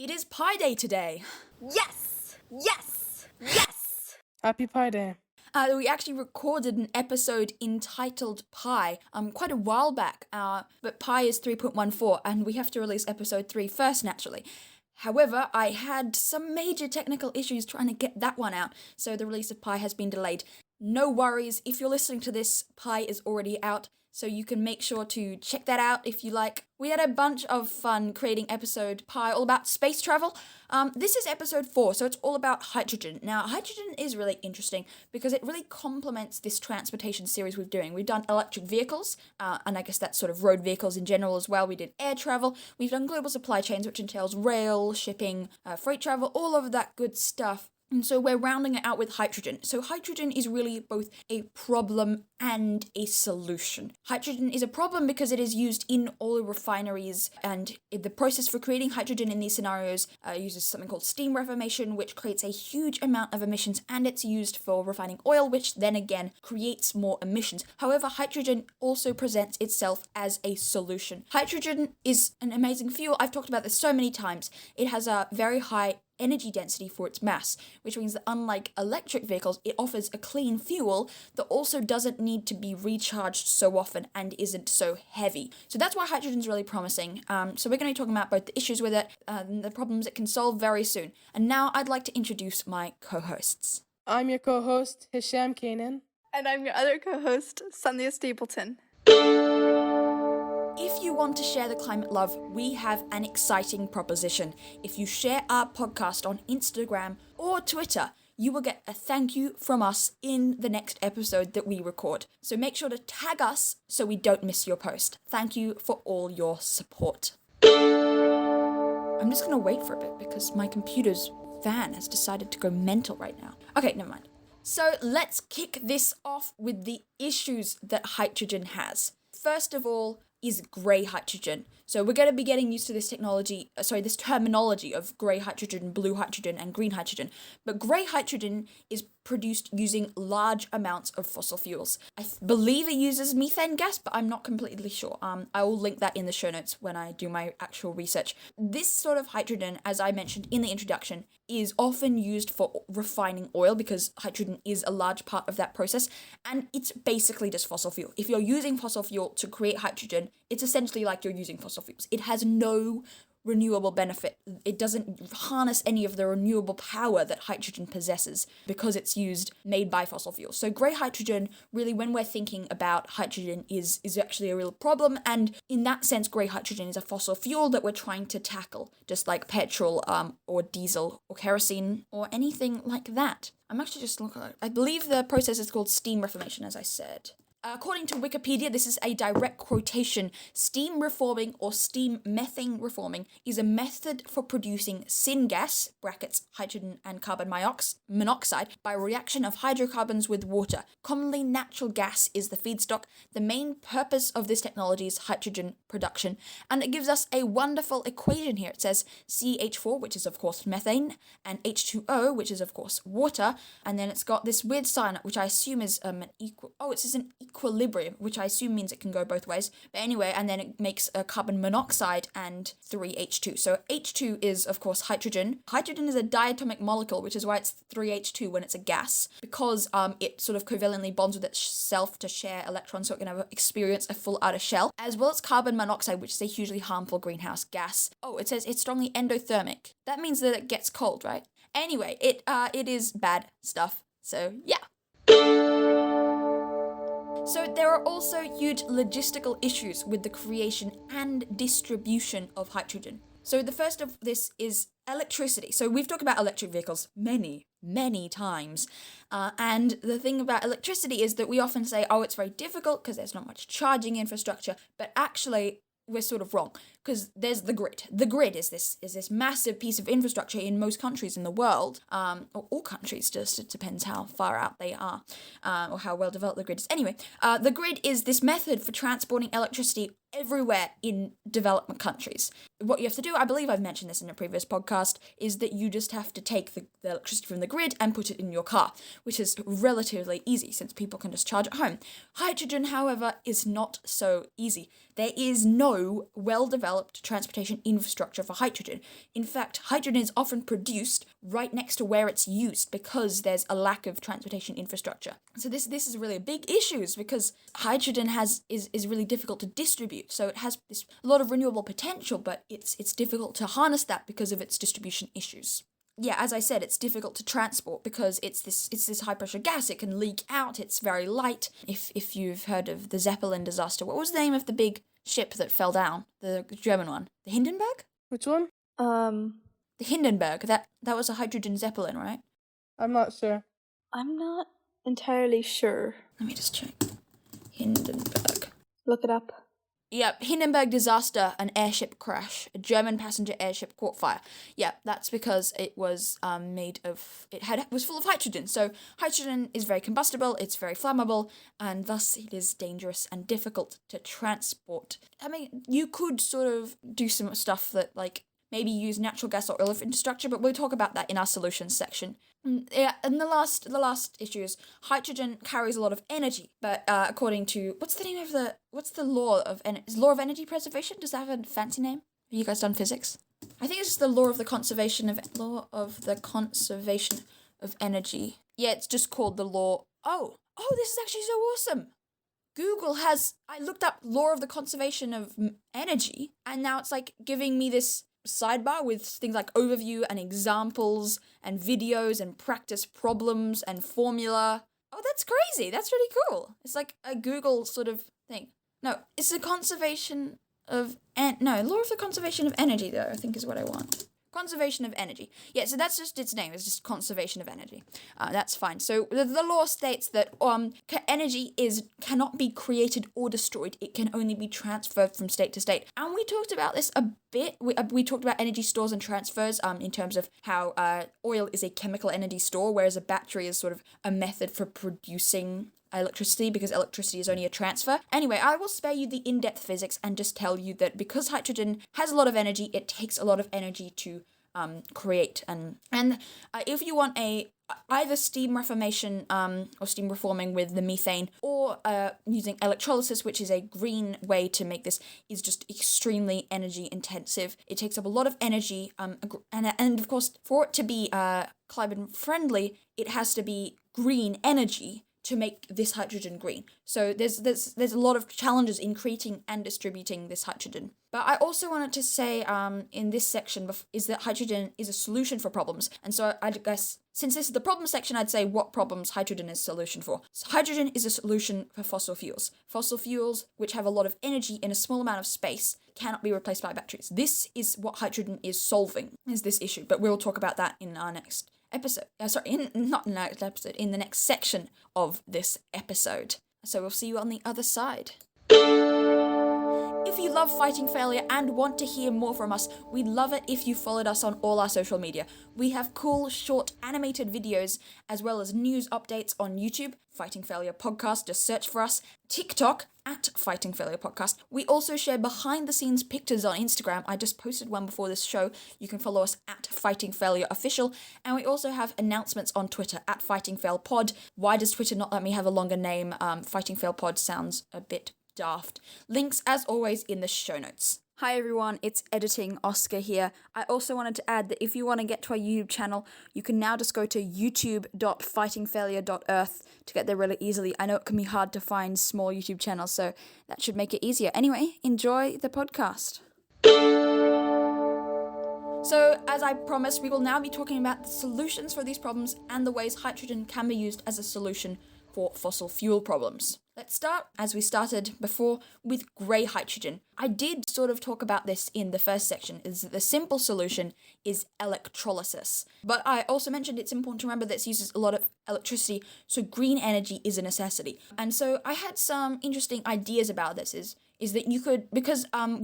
It is Pi Day today. Yes! Yes! Yes! Happy Pi Day. We actually recorded an episode entitled Pi quite a while back, but Pi is 3.14 and we have to release episode 3 first, naturally. However, I had some major technical issues trying to get that one out, so the release of Pi has been delayed. No worries, if you're listening to this, Pi is already out, so you can make sure to check that out if you like. We had a bunch of fun creating episode Pi all about space travel. This is episode 4, so it's all about hydrogen. Now, hydrogen is really interesting because it really complements this transportation series we're doing. We've done electric vehicles, and I guess that's sort of road vehicles in general as well. We did air travel. We've done global supply chains, which entails rail, shipping, freight travel, all of that good stuff. And so we're rounding it out with hydrogen. So hydrogen is really both a problem and a solution. Hydrogen is a problem because it is used in oil refineries, and the process for creating hydrogen in these scenarios uses something called steam reformation, which creates a huge amount of emissions, and it's used for refining oil, which then again creates more emissions. However, hydrogen also presents itself as a solution. Hydrogen is an amazing fuel. I've talked about this so many times. It has a very high energy density for its mass, which means that unlike electric vehicles, it offers a clean fuel that also doesn't need to be recharged so often and isn't so heavy. So that's why hydrogen's really promising. So we're going to be talking about both the issues with it and the problems it can solve very soon. And now I'd like to introduce my co-hosts. I'm your co-host, Hisham Kanan. And I'm your other co-host, Sandhya Stapleton. If you want to share the climate love, we have an exciting proposition. If you share our podcast on Instagram or Twitter, you will get a thank you from us in the next episode that we record. So make sure to tag us so we don't miss your post. Thank you for all your support. I'm just going to wait for a bit because my computer's fan has decided to go mental right now. Okay, never mind. So let's kick this off with the issues that hydrogen has. First of all, is grey hydrogen. So we're going to be getting used to this this terminology of grey hydrogen, blue hydrogen, and green hydrogen. But grey hydrogen is produced using large amounts of fossil fuels. I believe it uses methane gas, but I'm not completely sure. I will link that in the show notes when I do my actual research. This sort of hydrogen, as I mentioned in the introduction, is often used for refining oil because hydrogen is a large part of that process, and it's basically just fossil fuel. If you're using fossil fuel to create hydrogen, it's essentially like you're using fossil fuels. It has no renewable benefit. It doesn't harness any of the renewable power that hydrogen possesses because it's made by fossil fuels. So grey hydrogen, really, when we're thinking about hydrogen, is actually a real problem, and in that sense, grey hydrogen is a fossil fuel that we're trying to tackle, just like petrol or diesel or kerosene or anything like that. I'm actually just looking at it. I believe the process is called steam reformation, as I said. According to Wikipedia, this is a direct quotation. Steam reforming or steam methane reforming is a method for producing syngas, brackets hydrogen and carbon monoxide, by reaction of hydrocarbons with water. Commonly, natural gas is the feedstock. The main purpose of this technology is hydrogen production, and it gives us a wonderful equation here. It says CH4, which is of course methane, and H2O, which is of course water, and then it's got this weird sign, which I assume is an equilibrium, which I assume means it can go both ways. But anyway, and then it makes a carbon monoxide and 3H2. So H2 is, of course, hydrogen. Hydrogen is a diatomic molecule, which is why it's 3H2 when it's a gas, because it sort of covalently bonds with itself to share electrons, so it can experience a full outer shell, as well as carbon monoxide, which is a hugely harmful greenhouse gas. Oh, it says it's strongly endothermic. That means that it gets cold, right? Anyway, it is bad stuff. So yeah. So there are also huge logistical issues with the creation and distribution of hydrogen. So the first of this is electricity. So we've talked about electric vehicles many times. And the thing about electricity is that we often say, oh, it's very difficult because there's not much charging infrastructure. But actually, we're sort of wrong, because there's the grid. The grid is this massive piece of infrastructure in most countries in the world, or all countries, just it depends how far out they are, or how well developed the grid is. Anyway, the grid is this method for transporting electricity everywhere in development countries. What you have to do, I believe I've mentioned this in a previous podcast, is that you just have to take the electricity from the grid and put it in your car, which is relatively easy since people can just charge at home. Hydrogen, however, is not so easy. There is no well-developed transportation infrastructure for hydrogen. In fact, hydrogen is often produced right next to where it's used because there's a lack of transportation infrastructure. So this is really a big issue because hydrogen is really difficult to distribute. So it has a lot of renewable potential, but it's difficult to harness that because of its distribution issues. Yeah, as I said, it's difficult to transport because it's this high pressure gas. It can leak out. It's very light. If you've heard of the Zeppelin disaster, what was the name of the big ship that fell down? The German one, the Hindenburg. Which one? The Hindenburg. That was a hydrogen Zeppelin, right? I'm not sure. I'm not entirely sure. Let me just check. Hindenburg. Look it up. Yep, Hindenburg Disaster, an airship crash. A German passenger airship caught fire. Yeah, that's because it was was full of hydrogen. So hydrogen is very combustible, it's very flammable, and thus it is dangerous and difficult to transport. I mean, you could sort of do some stuff that, like, maybe use natural gas or oil infrastructure, but we'll talk about that in our solutions section. Yeah, and the last issue is hydrogen carries a lot of energy, but according to what's the law of energy preservation? Does that have a fancy name? Have you guys done physics? I think it's just the law of the conservation of energy. Yeah, it's just called the law. Oh, this is actually so awesome. I looked up law of the conservation of energy, and now it's like giving me this sidebar with things like overview and examples and videos and practice problems and formula. Oh, that's crazy. That's really cool. It's like a Google sort of thing. No, it's the conservation of... law of the conservation of energy, though, I think is what I want. Conservation of energy. Yeah, so that's just its name. It's just conservation of energy. That's fine. So the law states that energy cannot be created or destroyed. It can only be transferred from state to state. And we talked about this a bit. We talked about energy stores and transfers in terms of how oil is a chemical energy store, whereas a battery is sort of a method for producing electricity because electricity is only a transfer. Anyway, I will spare you the in-depth physics and just tell you that because hydrogen has a lot of energy, it takes a lot of energy to create. And if you want either steam reformation or steam reforming with the methane or using electrolysis, which is a green way to make this, is just extremely energy intensive. It takes up a lot of energy and of course for it to be climate friendly, it has to be green energy to make this hydrogen green. So there's a lot of challenges in creating and distributing this hydrogen. But I also wanted to say in this section is that hydrogen is a solution for problems. And so I guess since this is the problem section, I'd say what problems hydrogen is a solution for. So hydrogen is a solution for fossil fuels. Fossil fuels, which have a lot of energy in a small amount of space, cannot be replaced by batteries. This is what hydrogen is solving, is this issue. But we'll talk about that in our next episode. In the next section of this episode. So we'll see you on the other side. If you love fighting failure and want to hear more from us, we'd love it if you followed us on all our social media. We have cool, short, animated videos, as well as news updates on YouTube, Fighting Failure Podcast, just search for us, TikTok, at Fighting Failure Podcast. We also share behind-the-scenes pictures on Instagram. I just posted one before this show. You can follow us at Fighting Failure Official. And we also have announcements on Twitter, at Fighting Fail Pod. Why does Twitter not let me have a longer name? Fighting Fail Pod sounds a bit daft. Links, as always, in the show notes. Hi everyone, it's Editing Oscar here. I also wanted to add that if you want to get to our YouTube channel, you can now just go to youtube.fightingfailure.earth to get there really easily. I know it can be hard to find small YouTube channels, so that should make it easier. Anyway, enjoy the podcast. So, as I promised, we will now be talking about the solutions for these problems and the ways hydrogen can be used as a solution for fossil fuel problems. Let's start, as we started before, with grey hydrogen. I did sort of talk about this in the first section, is that the simple solution is electrolysis. But I also mentioned it's important to remember that it uses a lot of electricity, so green energy is a necessity. And so I had some interesting ideas about this, is that you could, because I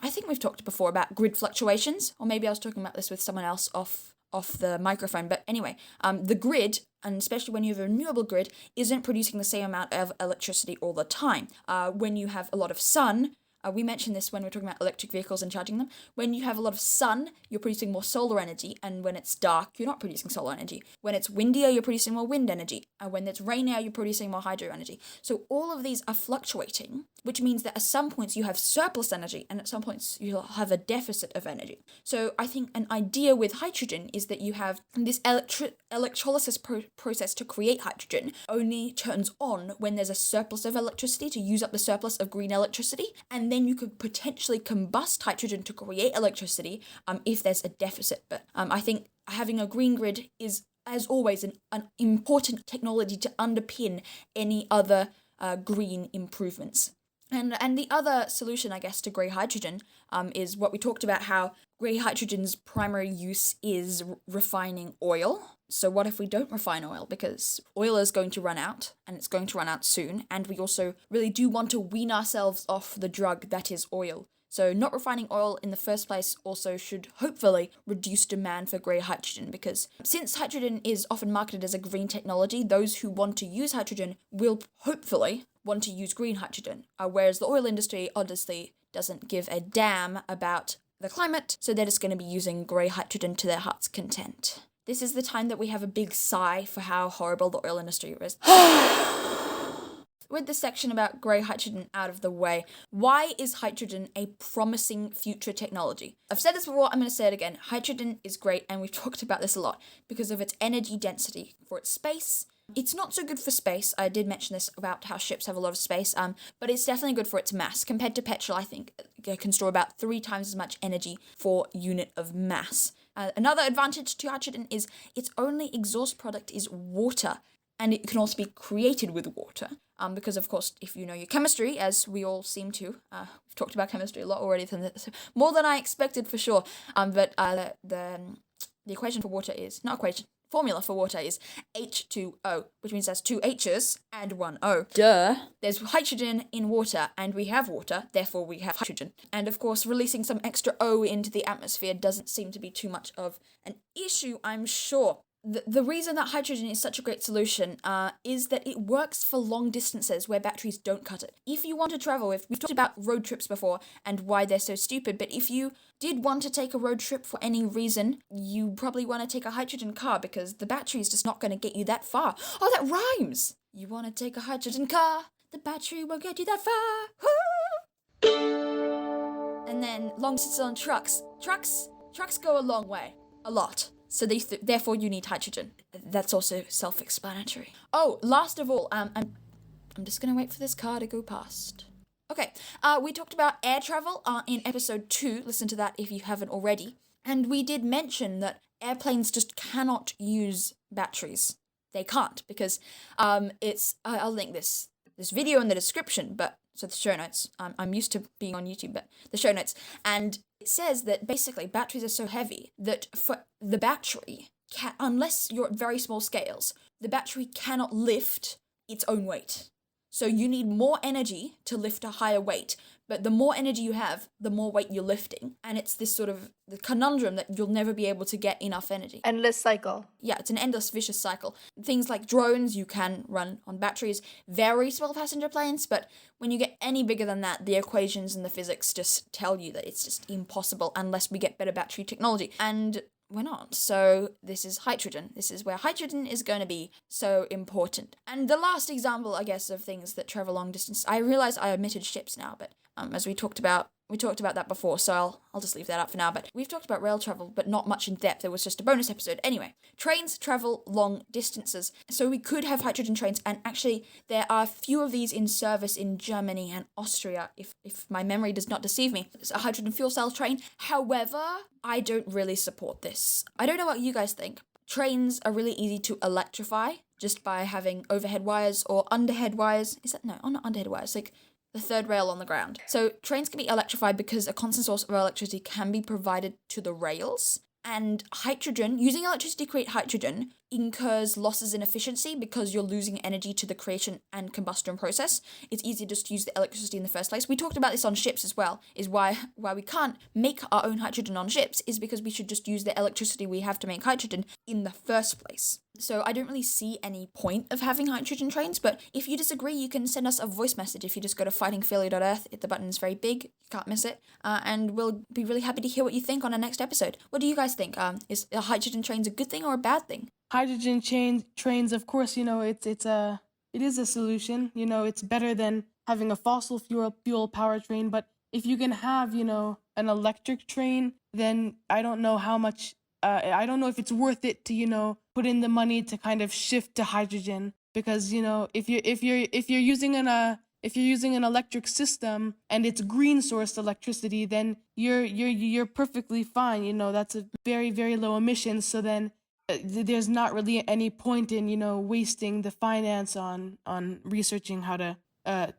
think we've talked before about grid fluctuations, or maybe I was talking about this with someone else off the microphone, but anyway, the grid, and especially when you have a renewable grid, isn't producing the same amount of electricity all the time. When you have a lot of sun, We mentioned this when we're talking about electric vehicles and charging them. When you have a lot of sun, you're producing more solar energy, and when it's dark, you're not producing solar energy. When it's windier, you're producing more wind energy, and when it's rainier, you're producing more hydro energy. So all of these are fluctuating, which means that at some points you have surplus energy, and at some points you'll have a deficit of energy. So I think an idea with hydrogen is that you have this electrolysis process to create hydrogen only turns on when there's a surplus of electricity to use up the surplus of green electricity, and then you could potentially combust hydrogen to create electricity if there's a deficit. But I think having a green grid is, as always, an important technology to underpin any other green improvements. And the other solution, I guess, to grey hydrogen is what we talked about, how grey hydrogen's primary use is refining oil. So what if we don't refine oil? Because oil is going to run out, and it's going to run out soon, and we also really do want to wean ourselves off the drug that is oil. So not refining oil in the first place also should hopefully reduce demand for grey hydrogen, because since hydrogen is often marketed as a green technology, those who want to use hydrogen will hopefully want to use green hydrogen, whereas the oil industry honestly doesn't give a damn about the climate, so they're just going to be using grey hydrogen to their heart's content. This is the time that we have a big sigh for how horrible the oil industry is. With the section about grey hydrogen out of the way, why is hydrogen a promising future technology? I've said this before, I'm going to say it again. Hydrogen is great, and we've talked about this a lot, because of its energy density for its space. It's not so good for space. I did mention this about how ships have a lot of space, but it's definitely good for its mass. Compared to petrol, I think it can store about 3 times as much energy for unit of mass. Another advantage to hydrogen is its only exhaust product is water, and it can also be created with water. Because, of course, if you know your chemistry, as we all seem to, we've talked about chemistry a lot already, more than I expected for sure. But the equation for water is, not equation, formula for water is H2O, which means there's 2 H's and 1 O. Duh. There's hydrogen in water, and we have water, therefore we have hydrogen. And of course, releasing some extra O into the atmosphere doesn't seem to be too much of an issue, I'm sure. The reason that hydrogen is such a great solution is that it works for long distances where batteries don't cut it. If you want to travel, we've talked about road trips before and why they're so stupid, but if you did want to take a road trip for any reason, you probably want to take a hydrogen car because the battery is just not going to get you that far. Oh, that rhymes! You want to take a hydrogen car, the battery won't get you that far. And then long distances on trucks. Trucks go a long way. A lot. So therefore you need hydrogen. That's also self-explanatory. Oh, last of all, I'm just gonna wait for this car to go past. Okay, we talked about air travel in episode 2. Listen to that if you haven't already. And we did mention that airplanes just cannot use batteries. They can't because I'll link this video in the description, but so the show notes. I'm used to being on YouTube, but the show notes. And it says that basically batteries are so heavy that for the battery, unless you're at very small scales, the battery cannot lift its own weight. So you need more energy to lift a higher weight, but the more energy you have, the more weight you're lifting. And it's this sort of the conundrum that you'll never be able to get enough energy. Endless cycle. Yeah, it's an endless vicious cycle. Things like drones you can run on batteries, very small passenger planes, but when you get any bigger than that, the equations and the physics just tell you that it's just impossible unless we get better battery technology. And we're not. So this is hydrogen. This is where hydrogen is going to be so important. And the last example, I guess, of things that travel long distance, I realize I omitted ships now, but as we talked about that before, so I'll just leave that up for now. But we've talked about rail travel, but not much in depth. It was just a bonus episode. Anyway, trains travel long distances. So we could have hydrogen trains, and actually there are a few of these in service in Germany and Austria, if my memory does not deceive me. It's a hydrogen fuel cell train. However, I don't really support this. I don't know what you guys think. Trains are really easy to electrify just by having overhead wires or underhead wires. Not underhead wires, like the third rail on the ground. So trains can be electrified because a constant source of electricity can be provided to the rails. And hydrogen, using electricity to create hydrogen, incurs losses in efficiency because you're losing energy to the creation and combustion process. It's easier just to use the electricity in the first place. We talked about this on ships as well, is why we can't make our own hydrogen on ships is because we should just use the electricity we have to make hydrogen in the first place. So I don't really see any point of having hydrogen trains, but if you disagree, you can send us a voice message if you just go to fightingfailure.earth. The button is very big, you can't miss it, and we'll be really happy to hear what you think on our next episode. What do you guys think? Is hydrogen trains a good thing or a bad thing? Hydrogen trains, of course, it is a solution. It's better than having a fossil fuel powertrain, but if you can have, an electric train, then I don't know how much I don't know if it's worth it to, put in the money to kind of shift to hydrogen, because, if you're using an electric system and it's green sourced electricity, then you're perfectly fine. That's a very, very low emissions. So then there's not really any point in, wasting the finance on researching how to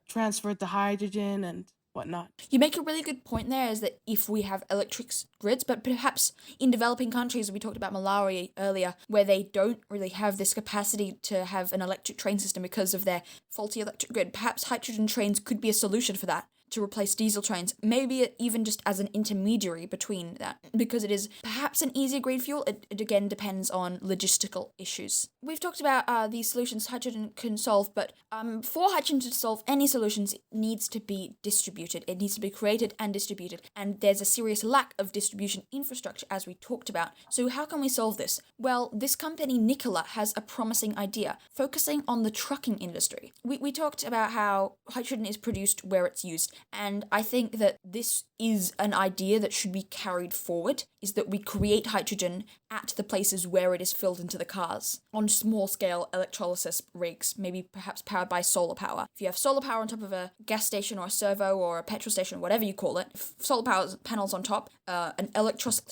transfer it to hydrogen and whatnot. You make a really good point there, is that if we have electric grids, but perhaps in developing countries, we talked about Malawi earlier, where they don't really have this capacity to have an electric train system because of their faulty electric grid, perhaps hydrogen trains could be a solution for that, to replace diesel trains, maybe even just as an intermediary between that, because it is perhaps an easier green fuel. It again depends on logistical issues. We've talked about these solutions hydrogen can solve, but for hydrogen to solve any solutions, it needs to be distributed. It needs to be created and distributed, and there's a serious lack of distribution infrastructure, as we talked about. So how can we solve this? Well, this company, Nikola, has a promising idea, focusing on the trucking industry. We talked about how hydrogen is produced where it's used, and I think that this is an idea that should be carried forward, is that we create hydrogen at the places where it is filled into the cars, on small-scale electrolysis rigs, maybe perhaps powered by solar power. If you have solar power on top of a gas station or a servo or a petrol station, whatever you call it, solar power panels on top, an electrolysis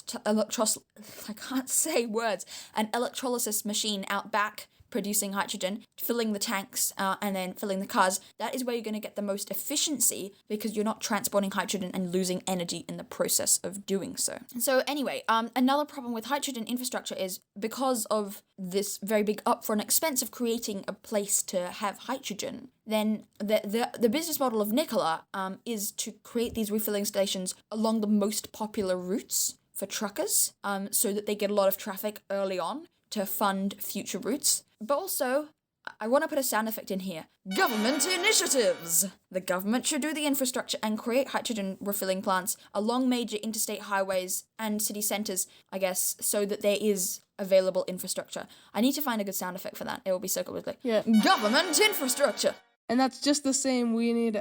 machine out back, producing hydrogen, filling the tanks, and then filling the cars, that is where you're going to get the most efficiency, because you're not transporting hydrogen and losing energy in the process of doing so. So anyway, another problem with hydrogen infrastructure is because of this very big upfront expense of creating a place to have hydrogen, then the business model of Nikola is to create these refilling stations along the most popular routes for truckers, so that they get a lot of traffic early on to fund future routes. But also, I want to put a sound effect in here. Government initiatives! The government should do the infrastructure and create hydrogen refilling plants along major interstate highways and city centres, I guess, so that there is available infrastructure. I need to find a good sound effect for that. It will be so cool. Yeah. Government infrastructure! And that's just the same. We need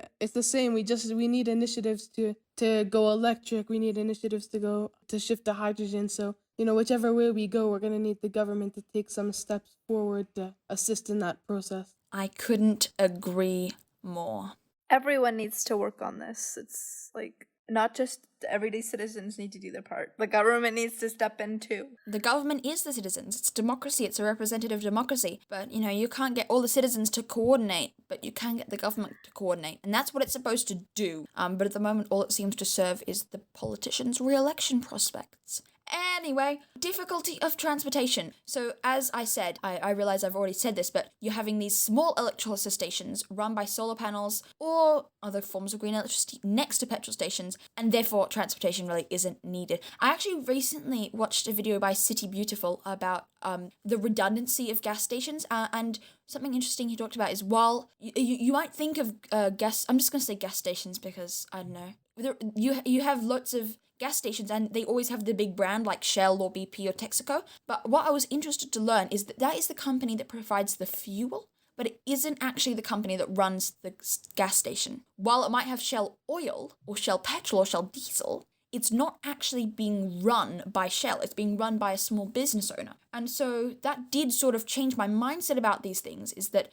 initiatives to go electric. We need initiatives to shift to hydrogen. So, whichever way we go, we're going to need the government to take some steps forward to assist in that process. I couldn't agree more. Everyone needs to work on this. It's like, not just the everyday citizens need to do their part. The government needs to step in too. The government is the citizens. It's democracy. It's a representative democracy. But, you can't get all the citizens to coordinate, but you can get the government to coordinate. And that's what it's supposed to do. But at the moment, all it seems to serve is the politicians' re-election prospects. Anyway, difficulty of transportation. So as I said, I realize I've already said this, but you're having these small electrolysis stations run by solar panels or other forms of green electricity next to petrol stations, and therefore transportation really isn't needed. I actually recently watched a video by City Beautiful about the redundancy of gas stations, and something interesting he talked about is, while you might think of gas, I'm just going to say gas stations because, I don't know, you have lots of gas stations, and they always have the big brand like Shell or BP or Texaco. But what I was interested to learn is that is the company that provides the fuel, but it isn't actually the company that runs the gas station. While it might have Shell oil or Shell petrol or Shell diesel, it's not actually being run by Shell. It's being run by a small business owner. And so that did sort of change my mindset about these things, is that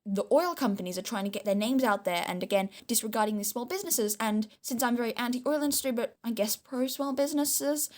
the oil companies are trying to get their names out there, and again, disregarding these small businesses. And since I'm very anti-oil industry, but I guess pro-small businesses,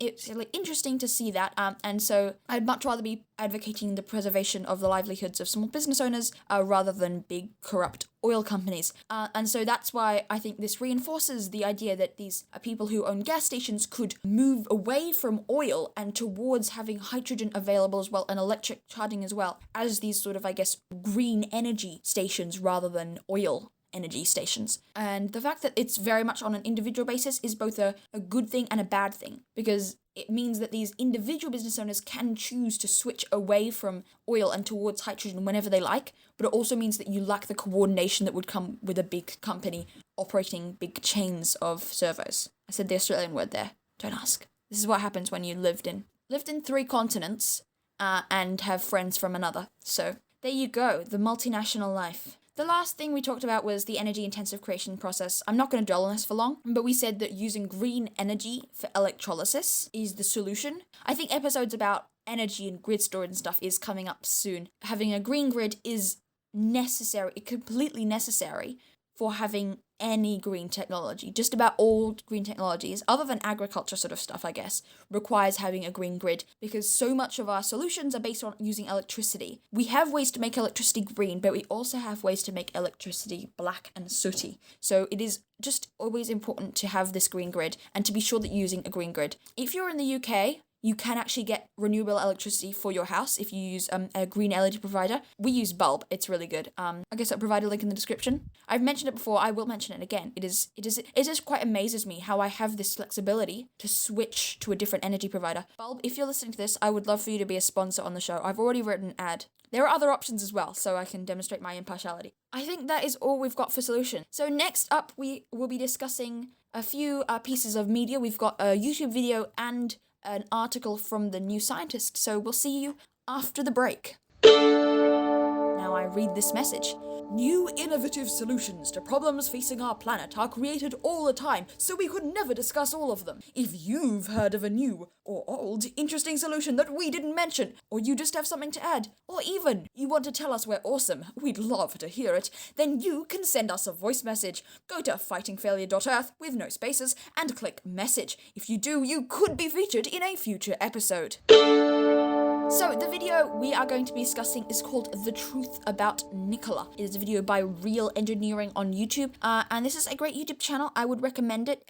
it's really interesting to see that. And so I'd much rather be advocating the preservation of the livelihoods of small business owners rather than big corrupt oil companies. And so that's why I think this reinforces the idea that these people who own gas stations could move away from oil and towards having hydrogen available as well and electric charging as well as these sort of, I guess, green energy stations rather than oil energy stations. And the fact that it's very much on an individual basis is both a good thing and a bad thing, because it means that these individual business owners can choose to switch away from oil and towards hydrogen whenever they like, but it also means that you lack the coordination that would come with a big company operating big chains of servos. I said the Australian word there. Don't ask. This is what happens when you lived in 3 continents and have friends from another. So there you go, the multinational life. The last thing we talked about was the energy-intensive creation process. I'm not going to dwell on this for long, but we said that using green energy for electrolysis is the solution. I think episodes about energy and grid storage and stuff is coming up soon. Having a green grid is necessary, completely necessary for having any green technology. Just about all green technologies, other than agriculture sort of stuff, I guess, requires having a green grid, because so much of our solutions are based on using electricity. We have ways to make electricity green, but we also have ways to make electricity black and sooty. So it is just always important to have this green grid and to be sure that you're using a green grid. If you're in the UK, you can actually get renewable electricity for your house if you use a green LED provider. We use Bulb. It's really good. I guess I'll provide a link in the description. I've mentioned it before. I will mention it again. It just quite amazes me how I have this flexibility to switch to a different energy provider. Bulb, if you're listening to this, I would love for you to be a sponsor on the show. I've already written an ad. There are other options as well, so I can demonstrate my impartiality. I think that is all we've got for solution. So next up, we will be discussing a few pieces of media. We've got a YouTube video and an article from The New Scientist, so we'll see you after the break. Now I read this message. New innovative solutions to problems facing our planet are created all the time, so we could never discuss all of them. If you've heard of a new or old interesting solution that we didn't mention, or you just have something to add, or even you want to tell us we're awesome, we'd love to hear it, then you can send us a voice message. Go to fightingfailure.earth with no spaces and click message. If you do, you could be featured in a future episode. So the video we are going to be discussing is called The Truth About Nikola. It is a video by Real Engineering on YouTube, and this is a great YouTube channel. I would recommend it.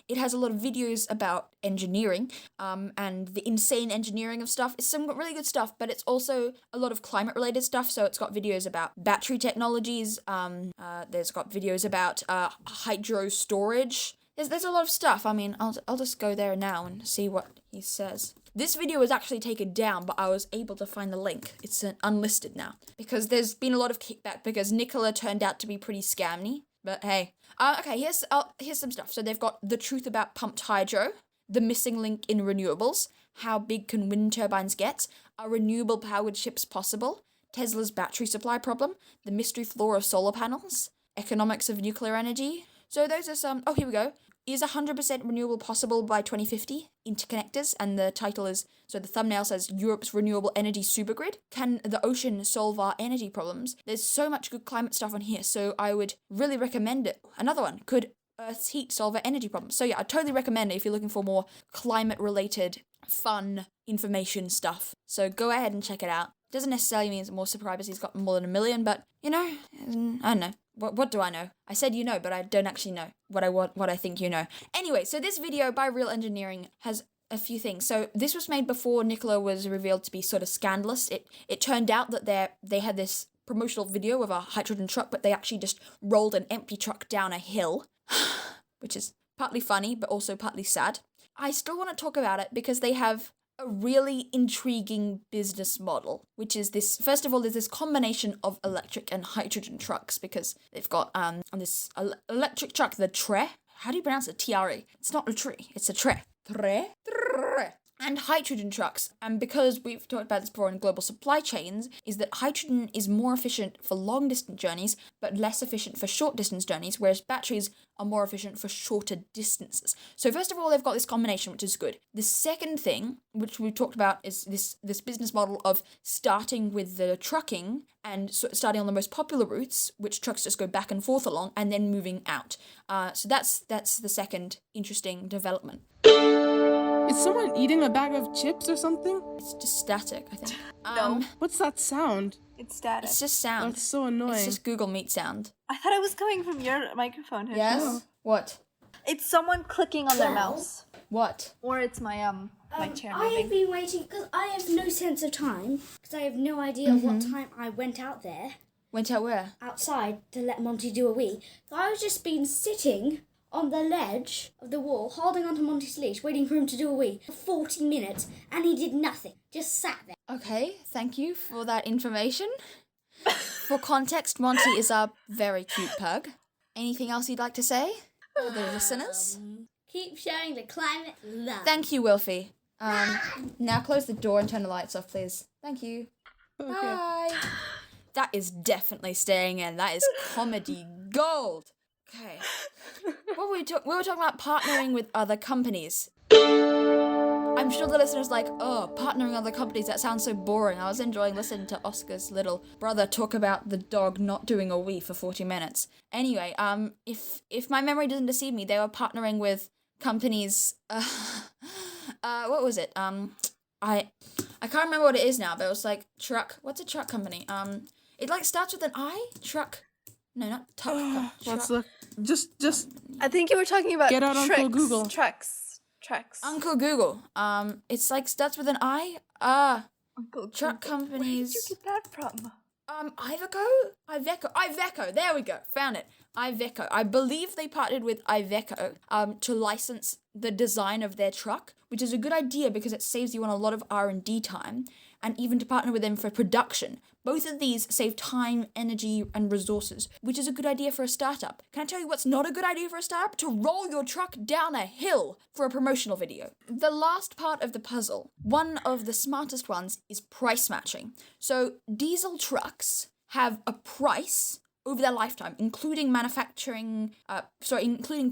It has a lot of videos about engineering and the insane engineering of stuff. It's some really good stuff, but it's also a lot of climate-related stuff. So it's got videos about battery technologies. There's got videos about hydro storage. There's a lot of stuff. I mean, I'll just go there now and see what he says. This video was actually taken down, but I was able to find the link. It's unlisted now, because there's been a lot of kickback because Nikola turned out to be pretty scammy. But hey. Okay, here's some stuff. So they've got the truth about pumped hydro, the missing link in renewables, how big can wind turbines get, are renewable powered ships possible, Tesla's battery supply problem, the mystery flaw of solar panels, economics of nuclear energy. So those are some. Oh, here we go. Is 100% renewable possible by 2050? Interconnectors, and the title is, so the thumbnail says, Europe's renewable energy supergrid. Can the ocean solve our energy problems? There's so much good climate stuff on here, so I would really recommend it. Another one, could Earth's heat solve our energy problems? So yeah, I totally recommend it if you're looking for more climate-related, fun information stuff. So go ahead and check it out. Doesn't necessarily mean it's more subscribers, he's got more than 1 million, but, you know, I don't know. What do I know? I said you know, but I don't actually know what I think you know. Anyway, so this video by Real Engineering has a few things. So this was made before Nikola was revealed to be sort of scandalous. It turned out that they had this promotional video of a hydrogen truck, but they actually just rolled an empty truck down a hill, which is partly funny, but also partly sad. I still want to talk about it because they have a really intriguing business model, which is this. First of all, there's this combination of electric and hydrogen trucks, because they've got this electric truck, the TRE. How do you pronounce it? TRE. It's not a tree, it's a TRE. TRE. And hydrogen trucks, and because we've talked about this before in global supply chains, is that hydrogen is more efficient for long distance journeys, but less efficient for short distance journeys, whereas batteries are more efficient for shorter distances. So first of all, they've got this combination, which is good. The second thing, which we've talked about, is this business model of starting with the trucking and starting on the most popular routes, which trucks just go back and forth along, and then moving out. So that's the second interesting development. Is someone eating a bag of chips or something? It's just static, I think. No. What's that sound? It's static. It's just sound. That's so annoying. It's just Google Meet sound. I thought it was coming from your microphone. Hirsch. Yes? What? It's someone clicking on their mouse. What? Or it's my chair I have moving. been waiting because I have no sense of time because I have no idea what time I went out there Went out where? outside to let Monty do a wee. So I was just been sitting on the ledge of the wall, holding onto Monty's leash, waiting for him to do a wee for 40 minutes, and he did nothing. Just sat there. Okay, thank you for that information. For context, Monty is a very cute pug. Anything else you'd like to say for the listeners? Keep showing the climate love. Thank you, Wilfie. Now close the door and turn the lights off, please. Thank you. Okay. Bye. That is definitely staying in. That is comedy gold. Okay. What were we talking? We were talking about partnering with other companies. I'm sure the listeners like, oh, partnering with other companies, that sounds so boring. I was enjoying listening to Oscar's little brother talk about the dog not doing a wee for 40 minutes. Anyway, if my memory doesn't deceive me, they were partnering with companies, what was it? I can't remember what it is now, but it was like truck. What's a truck company? It like starts with an I? Truck. No, not tuck. Let's look. Just I think you were talking about Get out Uncle Google. Trucks. Uncle Google. It's like starts with an I. Uncle Truck Google. companies. Where did you get that from? Iveco. There we go. Found it. Iveco. I believe they partnered with Iveco to license the design of their truck, which is a good idea because it saves you on a lot of R&D time, and even to partner with them for production. Both of these save time, energy, and resources, which is a good idea for a startup. Can I tell you what's not a good idea for a startup? To roll your truck down a hill for a promotional video. The last part of the puzzle, one of the smartest ones, is price matching. So diesel trucks have a price over their lifetime, including including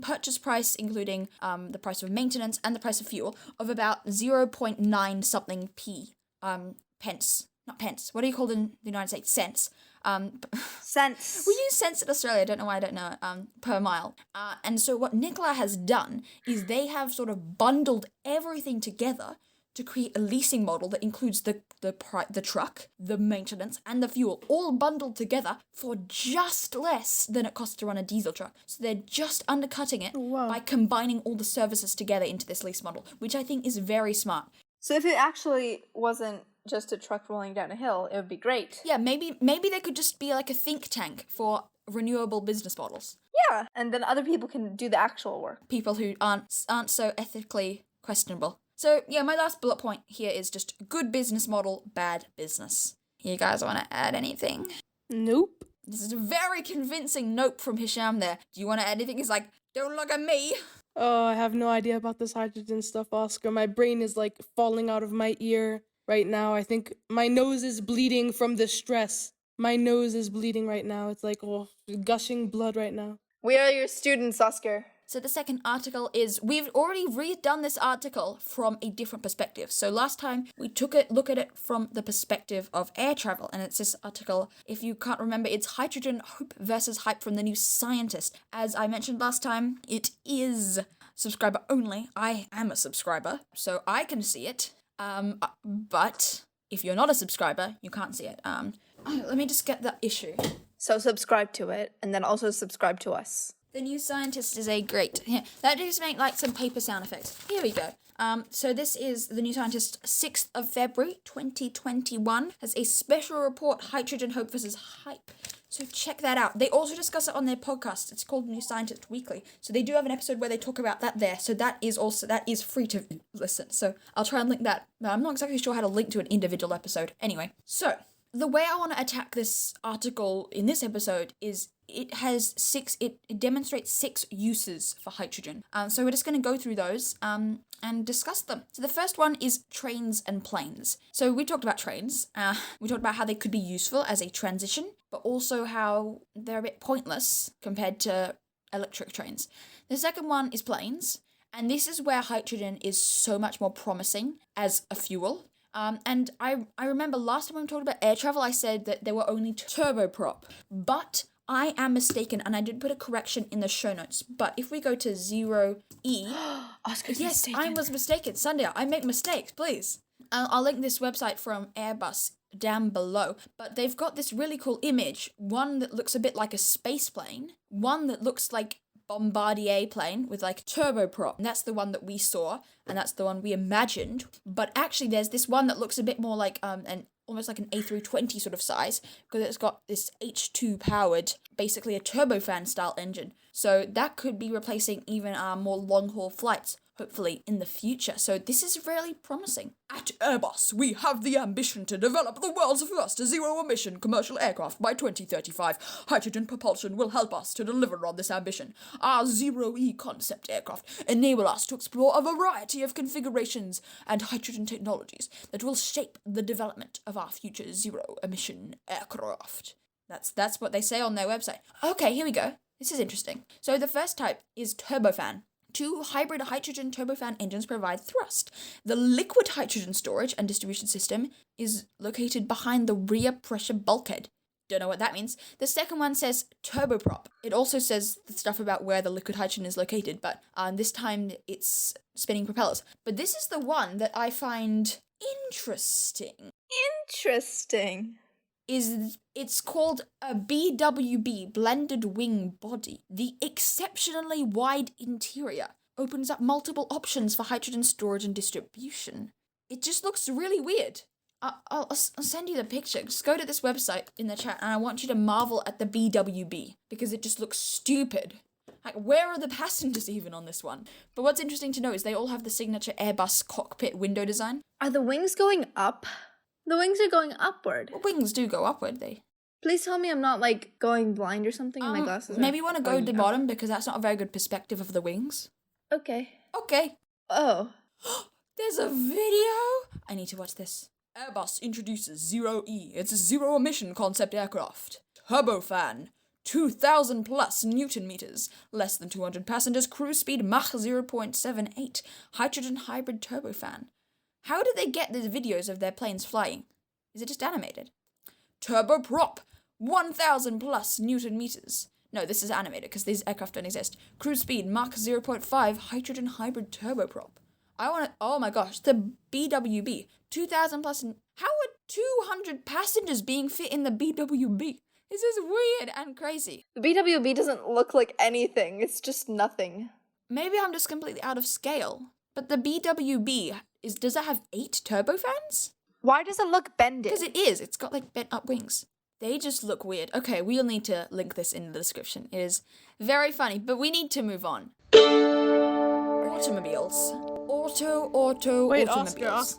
purchase price, including the price of maintenance and the price of fuel, of about 0.9 something pence. Not pence. What do you call it in the United States? Cents. Cents. We use cents in Australia. I don't know why I don't know it. Per mile. And so what Nikola has done is they have sort of bundled everything together to create a leasing model that includes the truck, the maintenance, and the fuel, all bundled together for just less than it costs to run a diesel truck. So they're just undercutting it by combining all the services together into this lease model, which I think is very smart. So if it actually wasn't just a truck rolling down a hill, it would be great. Yeah, maybe they could just be like a think tank for renewable business models. Yeah, and then other people can do the actual work. People who aren't so ethically questionable. So yeah, my last bullet point here is just good business model, bad business. You guys want to add anything? nope. This is a very convincing nope from Hisham there. Do you want to add anything? He's like, don't look at me. Oh, I have no idea about this hydrogen stuff, Oscar. My brain is like falling out of my ear right now. I think my nose is bleeding from the stress. My nose is bleeding right now. It's like gushing blood right now. We are your students, Oscar. So the second article is, we've already redone this article from a different perspective. So last time we took a look at it from the perspective of air travel, and it's this article, if you can't remember, it's Hydrogen Hope versus Hype from the New Scientist. As I mentioned last time, it is subscriber only. I am a subscriber, so I can see it. But if you're not a subscriber, you can't see it. Let me just get the issue. So subscribe to it, and then also subscribe to us. The New Scientist is a great... Yeah, that just make like some paper sound effects. Here we go. So this is The New Scientist, 6th of February, 2021. Has a special report, Hydrogen Hope versus Hype. So check that out. They also discuss it on their podcast. It's called New Scientist Weekly. So they do have an episode where they talk about that there. So that is free to listen. So I'll try and link that. No, I'm not exactly sure how to link to an individual episode. Anyway, so the way I want to attack this article in this episode is it demonstrates 6 uses for hydrogen. So we're just going to go through those and discuss them. So the first one is trains and planes. So we talked about trains. We talked about how they could be useful as a transition, but also how they're a bit pointless compared to electric trains. The second one is planes. And this is where hydrogen is so much more promising as a fuel. And I remember last time when we talked about air travel, I said that there were only turboprop. But I am mistaken, and I did put a correction in the show notes. But if we go to 0E... Oscar's yes, mistaken. I was mistaken. Sunday, I make mistakes, please. I'll link this website from Airbus down below, but they've got this really cool image, one that looks a bit like a space plane, one that looks like Bombardier plane with like turboprop, and that's the one that we saw, and that's the one we imagined, but actually there's this one that looks a bit more like almost like an A320 sort of size, because it's got this H2 powered, basically a turbofan style engine, so that could be replacing even our more long haul flights, hopefully in the future. So this is really promising. At Airbus, we have the ambition to develop the world's first zero-emission commercial aircraft by 2035. Hydrogen propulsion will help us to deliver on this ambition. Our Zero-E concept aircraft enable us to explore a variety of configurations and hydrogen technologies that will shape the development of our future zero-emission aircraft. That's what they say on their website. Okay, here we go. This is interesting. So the first type is turbofan. 2 hybrid hydrogen turbofan engines provide thrust. The liquid hydrogen storage and distribution system is located behind the rear pressure bulkhead. Don't know what that means. The second one says turboprop. It also says the stuff about where the liquid hydrogen is located, but this time it's spinning propellers. But this is the one that I find interesting. Interesting. It's called a BWB, blended wing body. The exceptionally wide interior opens up multiple options for hydrogen storage and distribution. It just looks really weird. I'll send you the picture. Just go to this website in the chat and I want you to marvel at the BWB because it just looks stupid. Like, where are the passengers even on this one? But what's interesting to know is they all have the signature Airbus cockpit window design. Are the wings going up? The wings are going upward. Well, wings do go upward, they. Please tell me I'm not, like, going blind or something and my glasses are Maybe you want to go to the going bottom because that's not a very good perspective of the wings. up. Okay. Okay. Oh. There's a video? I need to watch this. Airbus introduces Zero-E. It's a zero-emission concept aircraft. Turbofan. 2,000 plus Newton meters. Less than 200 passengers. Cruise speed Mach 0.78. Hydrogen hybrid turbofan. How did they get these videos of their planes flying? Is it just animated? Turboprop. 1,000 plus Newton meters. No, this is animated because these aircraft don't exist. Cruise speed Mach 0.5. Hydrogen hybrid turboprop. Oh my gosh, the BWB. 2,000 plus. How are 200 passengers being fit in the BWB? This is weird and crazy. The BWB doesn't look like anything. It's just nothing. Maybe I'm just completely out of scale. But the BWB, does it have 8 turbofans? Why does it look bended? Because it is. It's got like bent up wings. They just look weird. Okay, we'll need to link this in the description. It is very funny, but we need to move on. Automobiles. Wait, Automobiles.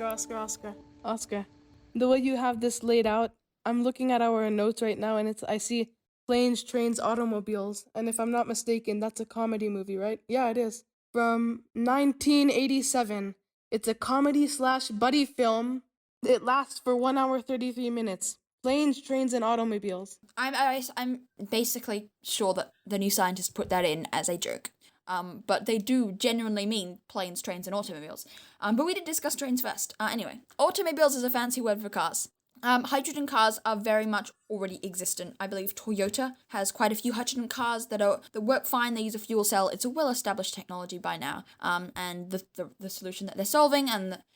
Oscar. The way you have this laid out, I'm looking at our notes right now, and I see planes, trains, automobiles, and if I'm not mistaken, that's a comedy movie, right? Yeah, it is. From 1987. It's a comedy/buddy film. It lasts for 1 hour 33 minutes. Planes, trains, and automobiles. I'm basically sure that the New Scientist put that in as a joke. But they do genuinely mean planes, trains, and automobiles. But we did discuss trains first. Anyway, automobiles is a fancy word for cars. Hydrogen cars are very much already existent. I believe Toyota has quite a few hydrogen cars that work fine. They use a fuel cell. It's a well-established technology by now. And the solution that they're solving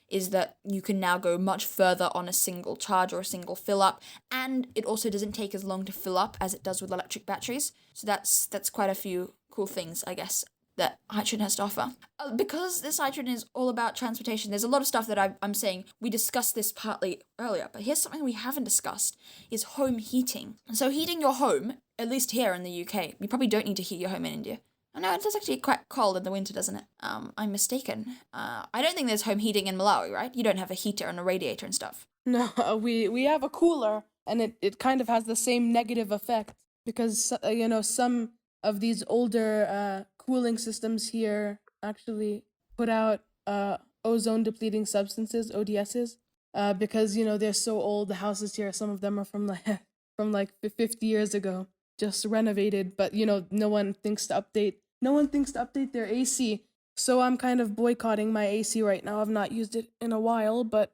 is that you can now go much further on a single charge or a single fill up, and it also doesn't take as long to fill up as it does with electric batteries. So that's quite a few cool things, I guess, that hydrogen has to offer. Because this hydrogen is all about transportation, there's a lot of stuff that I'm saying. We discussed this partly earlier, but here's something we haven't discussed, is home heating. So heating your home, at least here in the UK, you probably don't need to heat your home in India. Oh no, it does actually get quite cold in the winter, doesn't it? I'm mistaken. I don't think there's home heating in Malawi, right? You don't have a heater and a radiator and stuff. No, we have a cooler, and it kind of has the same negative effect, because, some of these older cooling systems here actually put out ozone-depleting substances, ODSs, because, they're so old. The houses here, some of them are from 50 years ago, just renovated, but, no one thinks to update their AC. So I'm kind of boycotting my AC right now. I've not used it in a while, but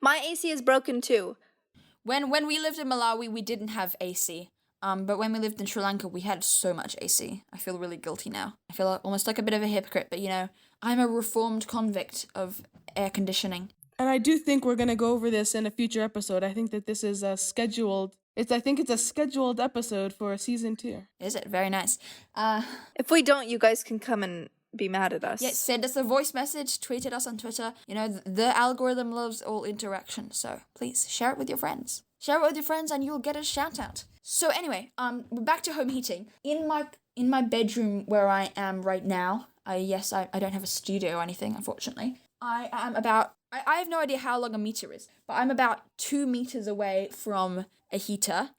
My AC is broken too. When we lived in Malawi, we didn't have AC. But when we lived in Sri Lanka, we had so much AC. I feel really guilty now. I feel almost like a bit of a hypocrite, but I'm a reformed convict of air conditioning. And I do think we're going to go over this in a future episode. I think that this is a scheduled. I think it's a scheduled episode for season 2. Is it? Very nice. If we don't, you guys can come and be mad at us. Yeah, send us a voice message, tweet at us on Twitter. You know, the algorithm loves all interaction, so please share it with your friends. Share it with your friends and you'll get a shout out. So anyway, we're back to home heating. In my bedroom where I am right now, I don't have a studio or anything, unfortunately. I have no idea how long a meter is, but I'm about 2 meters away from a heater.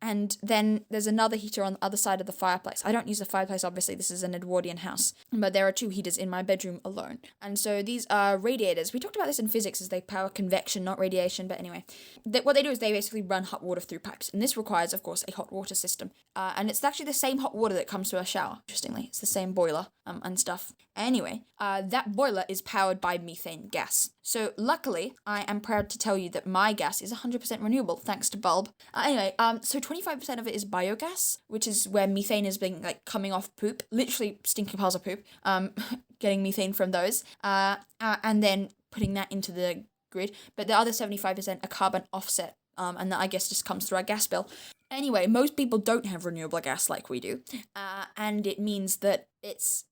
And then there's another heater on the other side of the fireplace. I don't use the fireplace, obviously. This is an Edwardian house. But there are 2 heaters in my bedroom alone. And so these are radiators. We talked about this in physics as they power convection, not radiation. But anyway, what they do is they basically run hot water through pipes. And this requires, of course, a hot water system. And it's actually the same hot water that comes to our shower, interestingly. It's the same boiler and stuff. Anyway, that boiler is powered by methane gas. So luckily, I am proud to tell you that my gas is 100% renewable, thanks to Bulb. Anyway, so 25% of it is biogas, which is where methane is being coming off poop, literally stinky piles of poop, getting methane from those, and then putting that into the grid. But the other 75% are carbon offset, and that I guess just comes through our gas bill. Anyway, most people don't have renewable gas like we do, and it means that it's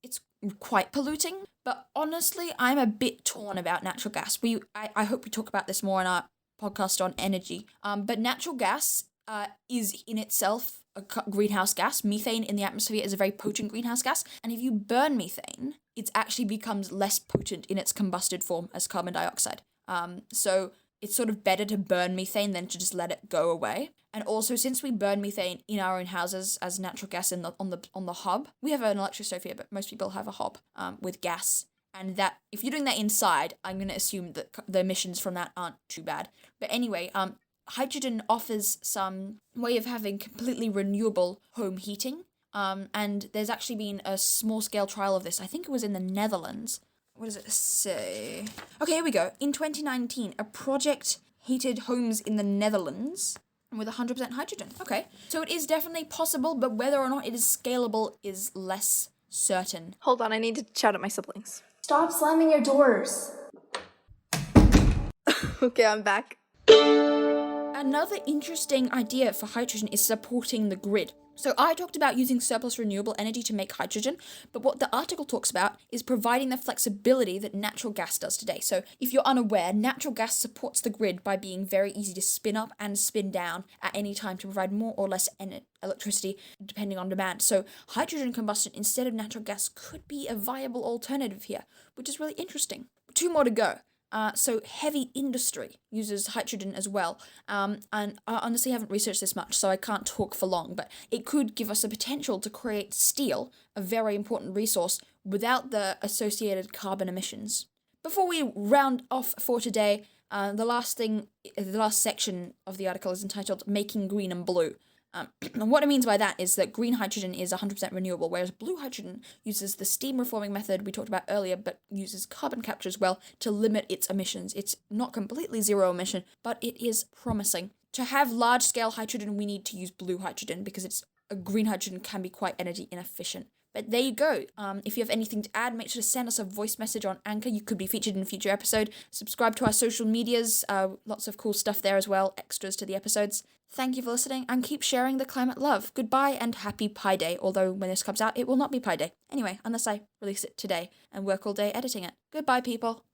quite polluting. But honestly, I'm a bit torn about natural gas. I hope we talk about this more in our podcast on energy. But natural gas is in itself a greenhouse gas. Methane in the atmosphere is a very potent greenhouse gas, and if you burn methane, it actually becomes less potent in its combusted form as carbon dioxide. So it's sort of better to burn methane than to just let it go away. And also, since we burn methane in our own houses as natural gas on the hob, we have an electric stove here, but most people have a hob with gas. And that, if you're doing that inside, I'm going to assume that the emissions from that aren't too bad. But anyway, hydrogen offers some way of having completely renewable home heating. And there's actually been a small-scale trial of this. I think it was in the Netherlands. What does it say? Okay, here we go. In 2019, a project heated homes in the Netherlands with 100% hydrogen. Okay, so it is definitely possible, but whether or not it is scalable is less certain. Hold on, I need to shout at my siblings. Stop slamming your doors. Okay, I'm back. Another interesting idea for hydrogen is supporting the grid. So I talked about using surplus renewable energy to make hydrogen, but what the article talks about is providing the flexibility that natural gas does today. So if you're unaware, natural gas supports the grid by being very easy to spin up and spin down at any time to provide more or less electricity depending on demand. So hydrogen combustion instead of natural gas could be a viable alternative here, which is really interesting. 2 more to go. So heavy industry uses hydrogen as well, and I honestly haven't researched this much, so I can't talk for long, but it could give us the potential to create steel, a very important resource, without the associated carbon emissions. Before we round off for today, the last section of the article is entitled Making Green and Blue. And what it means by that is that green hydrogen is 100% renewable, whereas blue hydrogen uses the steam reforming method we talked about earlier, but uses carbon capture as well to limit its emissions. It's not completely zero emission, but it is promising. To have large-scale hydrogen, we need to use blue hydrogen because green hydrogen can be quite energy inefficient. But there you go. If you have anything to add, make sure to send us a voice message on Anchor. You could be featured in a future episode. Subscribe to our social medias. Lots of cool stuff there as well. Extras to the episodes. Thank you for listening and keep sharing the climate love. Goodbye and happy Pi Day. Although when this comes out, it will not be Pi Day. Anyway, unless I release it today and work all day editing it. Goodbye, people.